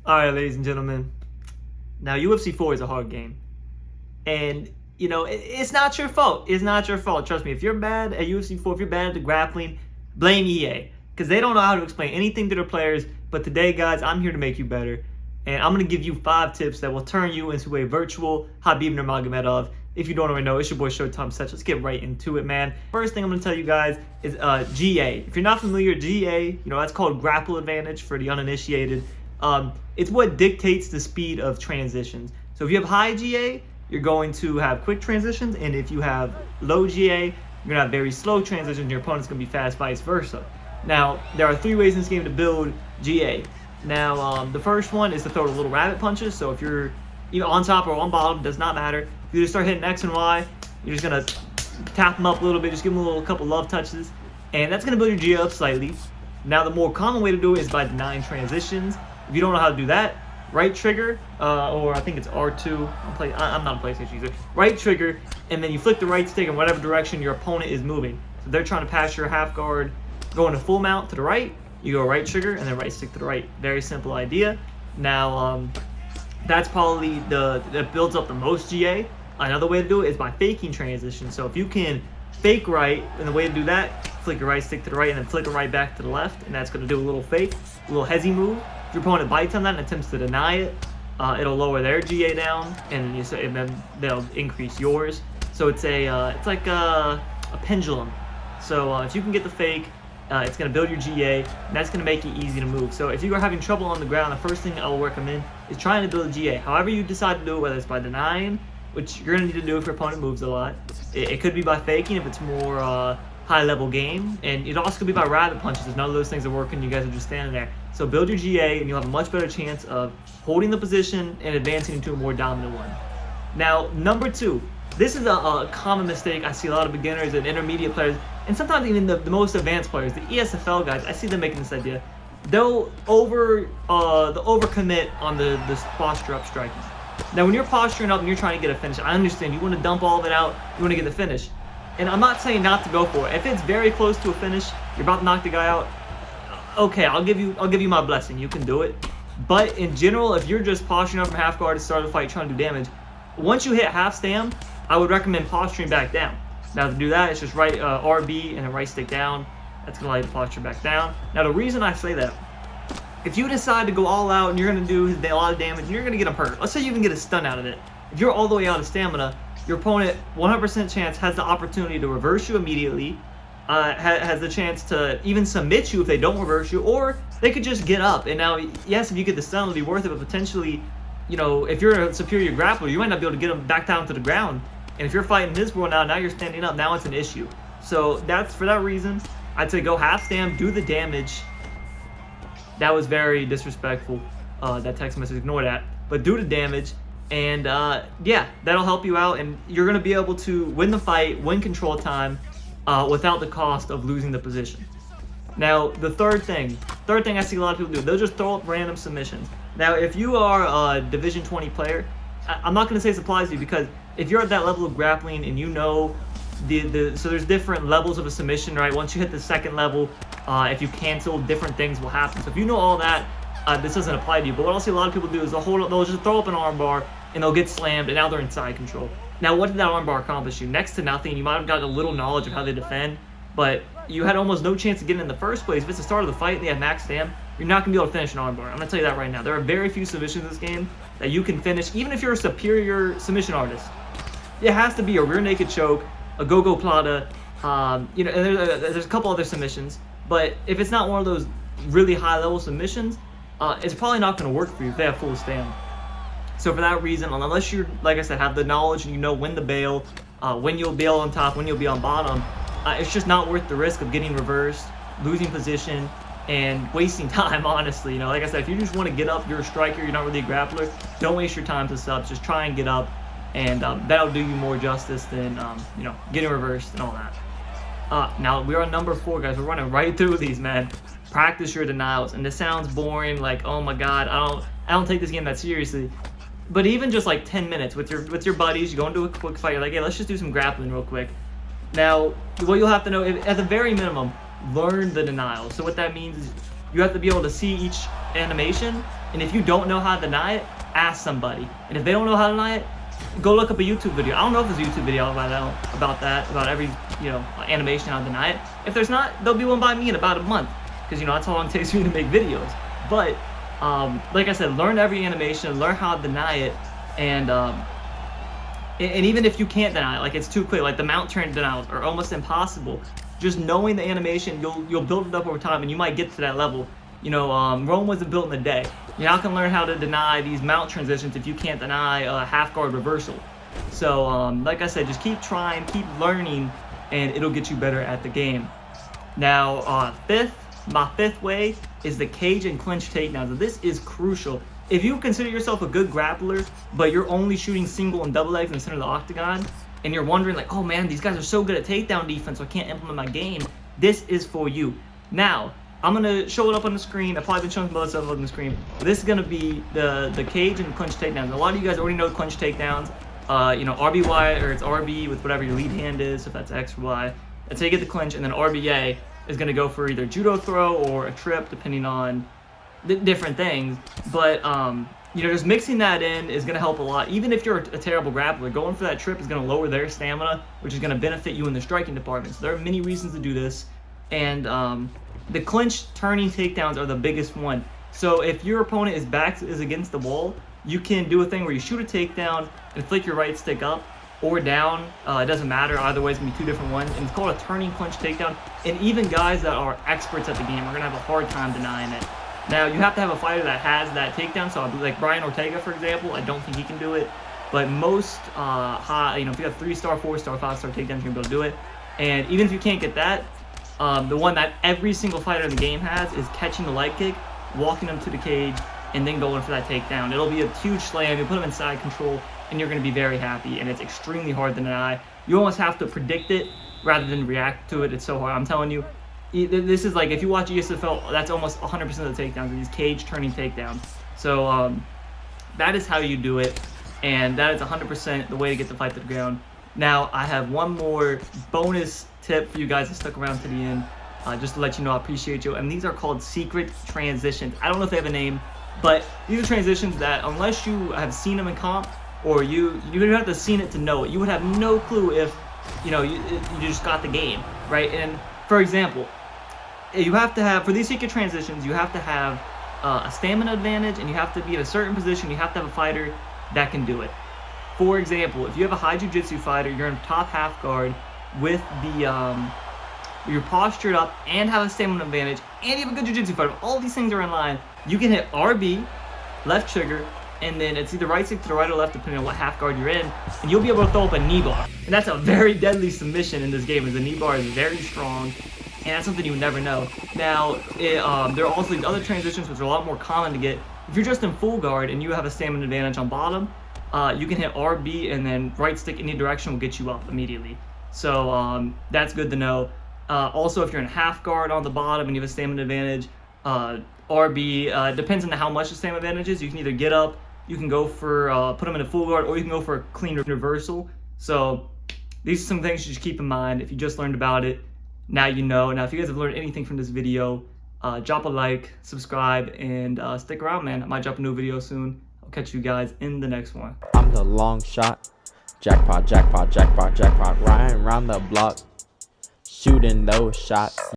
Alright, ladies and gentlemen. Now, UFC 4 is a hard game. And, it's not your fault. It's not your fault. Trust me, if you're bad at UFC 4, if you're bad at the grappling, blame EA. Because they don't know how to explain anything to their players. But today, guys, I'm here to make you better. And I'm going to give you 5 tips that will turn you into a virtual Khabib Nurmagomedov. If you don't already know, it's your boy Showtime Satch. Let's get right into it, man. First thing I'm going to tell you guys is GA. If you're not familiar, GA, that's called grapple advantage for the uninitiated. It's what dictates the speed of transitions. So if you have high GA, you're going to have quick transitions, and if you have low GA, you're going to have very slow transitions. Your opponent's going to be fast, vice versa. Now, there are 3 ways in this game to build GA. Now, the first one is to throw the little rabbit punches. So if you're on top or on bottom, does not matter. If you just start hitting X and Y, you're just going to tap them up a little bit, just give them a couple love touches, and that's going to build your GA up slightly. Now, the more common way to do it is by denying transitions. If you don't know how to do that, right trigger, or I think it's R2. I'm not a PlayStation user. Right trigger, and then you flick the right stick in whatever direction your opponent is moving. So they're trying to pass your half guard, going to full mount to the right. You go right trigger and then right stick to the right. Very simple idea. Now, that's probably that builds up the most GA. Another way to do it is by faking transition. So if you can fake right, and the way to do that, flick your right stick to the right and then flick it right back to the left, and that's going to do a little fake, a little hezzy move. If your opponent bites on that and attempts to deny it, it'll lower their GA down, and then they'll increase yours. So it's like a pendulum. So if you can get the fake, it's going to build your GA, and that's going to make it easy to move. So if you are having trouble on the ground, the first thing I will recommend is trying to build GA. However you decide to do it, whether it's by denying, which you're going to need to do if your opponent moves a lot. It could be by faking if it's more high-level game, and it also could be by rabbit punches if none of those things are working. You guys are just standing there. So build your GA, and you'll have a much better chance of holding the position and advancing into a more dominant one. Now, number 2. This is a common mistake I see a lot of beginners and intermediate players, and sometimes even the most advanced players, the ESFL guys, I see them making this idea. They'll overcommit on the posture up striking. Now, when you're posturing up and you're trying to get a finish, I understand you want to dump all of it out, you want to get the finish. And I'm not saying not to go for it. If it's very close to a finish, you're about to knock the guy out, okay, I'll give you my blessing. You can do it. But in general, if you're just posturing up from half guard to start the fight trying to do damage, once you hit half stam, I would recommend posturing back down. Now to do that, it's just right RB and then right stick down. That's gonna allow you to posture back down. Now the reason I say that, if you decide to go all out and you're gonna do a lot of damage and you're gonna get him hurt, let's say you even get a stun out of it. If you're all the way out of stamina, your opponent 100% chance has the opportunity to reverse you immediately. Has the chance to even submit you if they don't reverse you, or they could just get up. And now, yes, if you get the stun, it'll be worth it, but potentially, if you're a superior grappler, you might not be able to get them back down to the ground. And if you're fighting this world now you're standing up, now it's an issue. So for that reason, I'd say go half stam, do the damage. That was very disrespectful, that text message, ignore that. But do the damage, and yeah, that'll help you out, and you're going to be able to win the fight, win control time, without the cost of losing the position. Now, the third thing I see a lot of people do, they'll just throw up random submissions. Now, if you are a Division 20 player, I'm not going to say it applies to you, because if you're at that level of grappling and so there's different levels of a submission, right? Once you hit the second level, if you cancel, different things will happen. So if you know all that, this doesn't apply to you. But what I'll see a lot of people do is they'll just throw up an armbar and they'll get slammed, and now they're in side control. Now, what did that armbar accomplish you? Next to nothing. You might have gotten a little knowledge of how they defend, but you had almost no chance of getting in the first place. If it's the start of the fight and they have max stam, you're not going to be able to finish an armbar. I'm going to tell you that right now. There are very few submissions in this game that you can finish, even if you're a superior submission artist. It has to be a rear naked choke, a go-go plata, and there's a couple other submissions, but if it's not one of those really high-level submissions, it's probably not going to work for you if they have full stam. So for that reason, unless you're, like I said, have the knowledge and you know when to bail, when you'll bail on top, when you'll be on bottom, it's just not worth the risk of getting reversed, losing position, and wasting time, honestly. Like I said, if you just want to get up, you're a striker, you're not really a grappler, don't waste your time to subs, just try and get up, and that'll do you more justice than, getting reversed and all that. Now, we're on number 4, guys. We're running right through these, man. Practice your denials. And this sounds boring, like, oh my god, I don't take this game that seriously. But even just like 10 minutes with your buddies, you go into a quick fight, you're like, hey, let's just do some grappling real quick. Now, what you'll have to know, at the very minimum, learn the denial. So what that means is you have to be able to see each animation And if you don't know how to deny it, ask somebody. And if they don't know how to deny it, go look up a YouTube video. I don't know if there's a YouTube video about every, you know, animation how to deny it. If there's not, there'll be one by me in about a month, because, you know, that's how long it takes me to make videos. But like I said, learn every animation, learn how to deny it, and even if you can't deny it, like it's too quick, like the mount turn denials are almost impossible. Just knowing the animation, you'll build it up over time, and you might get to that level. You know, Rome wasn't built in a day. You're not gonna learn how to deny these mount transitions if you can't deny a half guard reversal. So, like I said, just keep trying, keep learning, and it'll get you better at the game. Now, my fifth way is the cage and clinch takedowns. And this is crucial. If you consider yourself a good grappler, but you're only shooting single and double legs in the center of the octagon, and you're wondering like, oh man, these guys are so good at takedown defense, so I can't implement my game, this is for you. Now, I'm gonna show it up on the screen. I've probably been showing some other stuff on the screen. This is gonna be the cage and clinch takedowns. A lot of you guys already know clinch takedowns. You know, RBY, or it's RB with whatever your lead hand is, if that's X or Y. That's how you get the clinch, and then RBA is gonna go for either judo throw or a trip, depending on different things. But you know, just mixing that in is gonna help a lot. Even if you're a terrible grappler, going for that trip is gonna lower their stamina, which is gonna benefit you in the striking department. So there are many reasons to do this, and the clinch turning takedowns are the biggest one. So if your opponent is against the wall, you can do a thing where you shoot a takedown and flick your right stick up or down. It doesn't matter. Either way, it's gonna be two different ones, and it's called a turning clinch takedown. And even guys that are experts at the game are gonna have a hard time denying it. Now, you have to have a fighter that has that takedown. So like Brian Ortega, for example, I don't think he can do it. But most high, you know, if you have 3-star, 4-star, 5-star takedowns, you're gonna be able to do it. And even if you can't get that, the one that every single fighter in the game has is catching the leg kick, walking them to the cage, and then going for that takedown. It'll be a huge slam. You put them in side control, and you're going to be very happy. And it's extremely hard to deny. You almost have to predict it rather than react to it. It's so hard. I'm telling you, this is like, if you watch ESFL, that's almost 100% of the takedowns, these cage turning takedowns. So that is how you do it, and that is 100% the way to get the fight to the ground. Now, I have one more bonus tip for you guys that stuck around to the end, just to let you know I appreciate you. And these are called secret transitions. I don't know if they have a name, but these are transitions that, unless you have seen them in comp, or you would have to seen it to know it, you would have no clue if, you know, you just got the game, right? And for example, you have to have, for these secret transitions, you have to have a stamina advantage, and you have to be in a certain position. You have to have a fighter that can do it. For example, if you have a high jiu-jitsu fighter, you're in top half guard with you're postured up and have a stamina advantage, and you have a good jiu-jitsu fighter. All these things are in line. You can hit RB, left trigger, and then it's either right stick to the right or left, depending on what half guard you're in, and you'll be able to throw up a knee bar. And that's a very deadly submission in this game, as the knee bar is very strong, and that's something you would never know. Now, there are also these other transitions which are a lot more common to get. If you're just in full guard and you have a stamina advantage on bottom, you can hit RB, and then right stick in any direction will get you up immediately. So that's good to know. Also, if you're in half guard on the bottom and you have a stamina advantage, RB, depends on how much the stamina advantage is. You can either get up, you can go for, put them in a full guard, or you can go for a clean reversal. So these are some things you should keep in mind. If you just learned about it, now you know. Now, if you guys have learned anything from this video, drop a like, subscribe, and stick around, man. I might drop a new video soon. I'll catch you guys in the next one. I'm the long shot. Jackpot, jackpot, jackpot, jackpot. Riding around the block, shooting those shots.